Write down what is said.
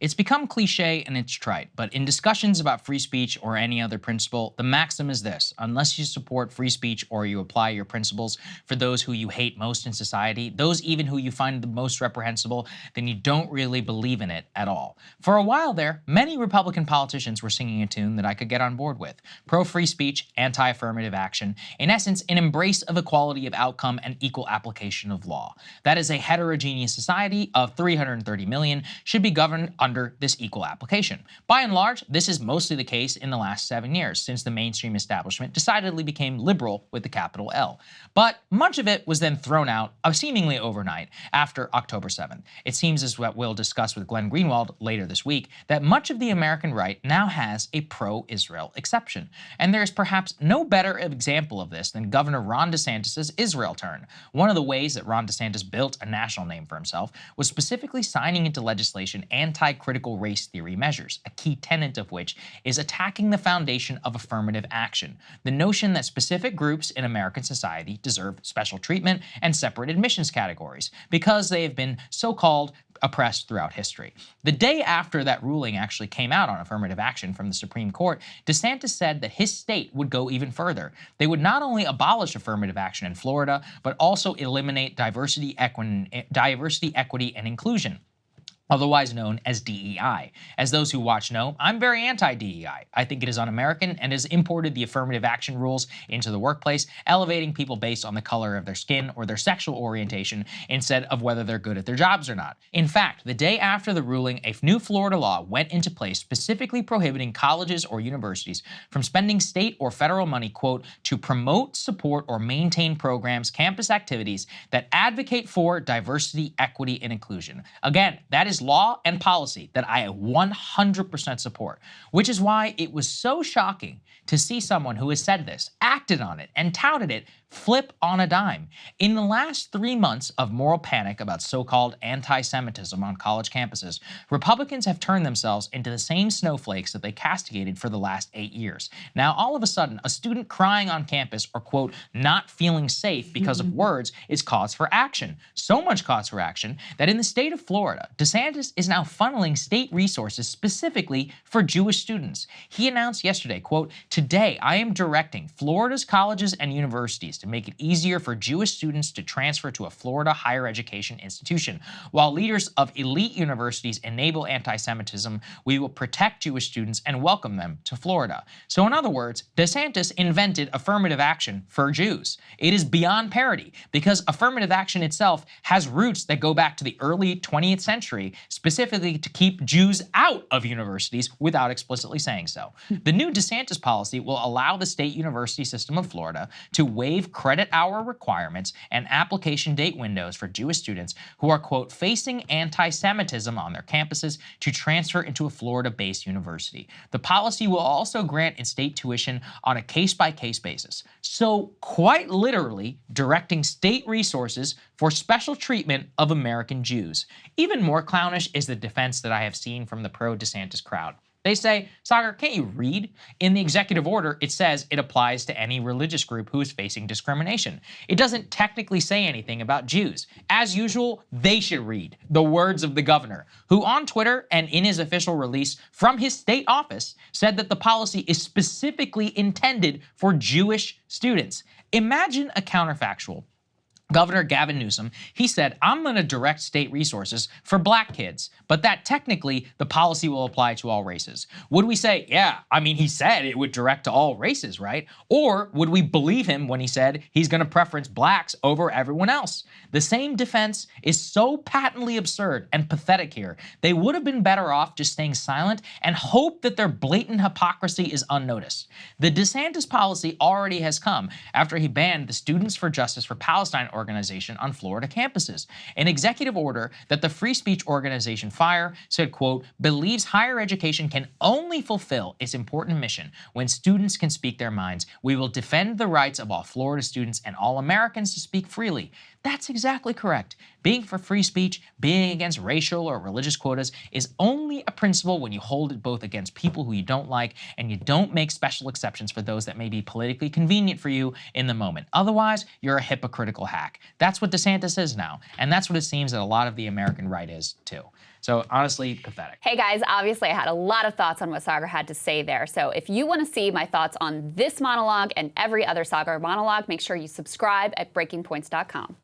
It's become cliche and it's trite, but in discussions about free speech or any other principle, the maxim is this: unless you support free speech or you apply your principles for those who you hate most in society, those even who you find the most reprehensible, then you don't really believe in it at all. For a while there, many Republican politicians were singing a tune that I could get on board with: pro-free speech, anti-affirmative action, in essence, an embrace of equality of outcome and equal application of law. That is, a heterogeneous society of 330 million should be governed under this equal application. By and large, this is mostly the case in the last 7 years, since the mainstream establishment decidedly became liberal with the capital L. But much of it was then thrown out, seemingly overnight, after October 7th. It seems, as what we'll discuss with Glenn Greenwald later this week, that much of the American right now has a pro-Israel exception. And there is perhaps no better example of this than Governor Ron DeSantis' Israel turn. One of the ways that Ron DeSantis built a national name for himself was specifically signing into legislation anti-critical race theory measures, a key tenet of which is attacking the foundation of affirmative action, the notion that specific groups in American society deserve special treatment and separate admissions categories because they have been so-called oppressed throughout history. The day after that ruling actually came out on affirmative action from the Supreme Court, DeSantis said that his state would go even further. They would not only abolish affirmative action in Florida, but also eliminate diversity, equity, and inclusion, otherwise known as DEI. As those who watch know, I'm very anti-DEI. I think it is un-American and has imported the affirmative action rules into the workplace, elevating people based on the color of their skin or their sexual orientation instead of whether they're good at their jobs or not. In fact, the day after the ruling, a new Florida law went into place specifically prohibiting colleges or universities from spending state or federal money, quote, to promote, support, or maintain programs, campus activities that advocate for diversity, equity, and inclusion. Again, that is law and policy that I 100% support, which is why it was so shocking to see someone who has said this, acted on it, and touted it flip on a dime. In the last 3 months of moral panic about so-called anti-Semitism on college campuses, Republicans have turned themselves into the same snowflakes that they castigated for the last 8 years. Now, all of a sudden, a student crying on campus or, quote, not feeling safe because of words is cause for action. So much cause for action that in the state of Florida, DeSantis is now funneling state resources specifically for Jewish students. He announced yesterday, quote, today I am directing Florida's colleges and universities to make it easier for Jewish students to transfer to a Florida higher education institution. While leaders of elite universities enable anti-Semitism, we will protect Jewish students and welcome them to Florida. So in other words, DeSantis invented affirmative action for Jews. It is beyond parody because affirmative action itself has roots that go back to the early 20th century, specifically to keep Jews out of universities without explicitly saying so. The new DeSantis policy will allow the state university system of Florida to waive credit hour requirements and application date windows for Jewish students who are, quote, facing anti-Semitism on their campuses to transfer into a Florida-based university. The policy will also grant in-state tuition on a case-by-case basis. So quite literally directing state resources for special treatment of American Jews. Even more clownish is the defense that I have seen from the pro-DeSantis crowd. They say, Saagar, can't you read? In the executive order, it says it applies to any religious group who is facing discrimination. It doesn't technically say anything about Jews. As usual, they should read the words of the governor, who on Twitter and in his official release from his state office said that the policy is specifically intended for Jewish students. Imagine a counterfactual. Governor Gavin Newsom, he said, I'm going to direct state resources for black kids, but that technically the policy will apply to all races. Would we say, yeah, I mean, he said it would direct to all races, right? Or would we believe him when he said he's going to preference blacks over everyone else? The same defense is so patently absurd and pathetic here. They would have been better off just staying silent and hope that their blatant hypocrisy is unnoticed. The DeSantis policy already has come after he banned the Students for Justice for Palestine organization on Florida campuses. An executive order that the free speech organization FIRE said, quote, believes higher education can only fulfill its important mission when students can speak their minds. We will defend the rights of all Florida students and all Americans to speak freely. That's exactly correct. Being for free speech, being against racial or religious quotas is only a principle when you hold it both against people who you don't like and you don't make special exceptions for those that may be politically convenient for you in the moment. Otherwise, you're a hypocritical hack. That's what DeSantis is now, and that's what it seems that a lot of the American right is too. So honestly, pathetic. Hey guys, obviously I had a lot of thoughts on what Saagar had to say there. So if you want to see my thoughts on this monologue and every other Saagar monologue, make sure you subscribe at breakingpoints.com.